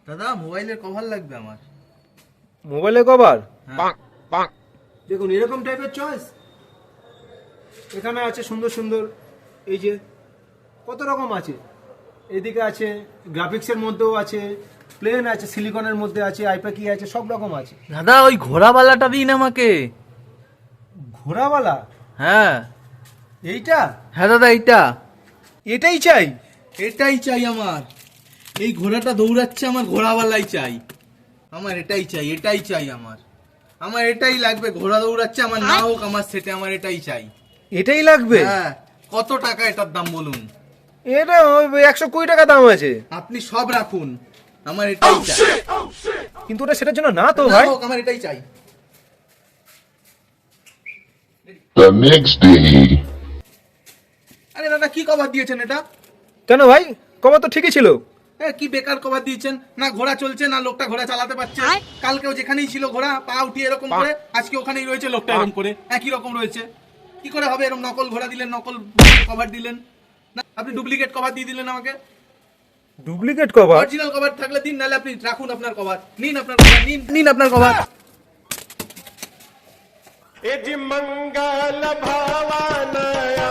দাদা মোবাইলের কভার লাগবে আমার। মোবাইলের কভার? হ্যাঁ। দেখুন এরকম টাইপের চয়েস এখানে আছে, সুন্দর সুন্দর। এই যে কত রকম আছে, এদিকে আছে গ্রাফিক্সের মধ্যেও আছে, প্লেন আছে, সিলিকনের মধ্যে আছে, আইপ্যাকি আছে, সব রকম আছে। দাদা ওই ঘোড়াওয়ালাটা দিন আমাকে। ঘোড়াওয়ালা? হ্যাঁ। এইটা? হ্যাঁ দাদা এইটা। এটাই চাই? এটাই চাই আমার। এই ঘোড়াটা দৌড়াচ্ছে, আমার ঘোড়াওয়ালাই চাই। আমার এটাই চাই, এটাই চাই আমার। আমার এটাই লাগবে, ঘোড়া দৌড়াচ্ছে, আমার না হোক আমার সেটে, আমার এটাই চাই। এটাই লাগবে? হ্যাঁ। কত টাকা এটার দাম বলুন? এটা 120 টাকা দাম আছে। আপনি সব রাখুন, আমার এটাই চাই। কিন্তু ওটা সেটার জন্য না তো না ভাই। হোক, আমার এটাই চাই। The next day. আরে দাদা কি কভার দিয়েছেন এটা? কেন ভাই, কবার তো ঠিকই ছিল। কি বেকার কভার দিয়েছেন? না ঘোড়া চলছে, না লোকটা ঘোড়া চালাতে পারছে। কালকেও যেখানেই ছিল ঘোড়া, পা উঠিয়ে এরকম করে, আজকে ওখানেই রয়েছে লোকটা এরকম করে, একই রকম রয়েছে। কি করে হবে? এরকম নকল ঘোড়া দিলেন, নকল কভার দিলেন না, আপনি ডুপ্লিকেট কভার দিয়ে দিলেন আমাকে। Duplicate cover? অরিজিনাল কভার থাকলে দিন, নাহলে আপনি রাখুন আপনার কভার। নিন আপনার কভার, নিন নিন আপনার কভার। मंगल भावानया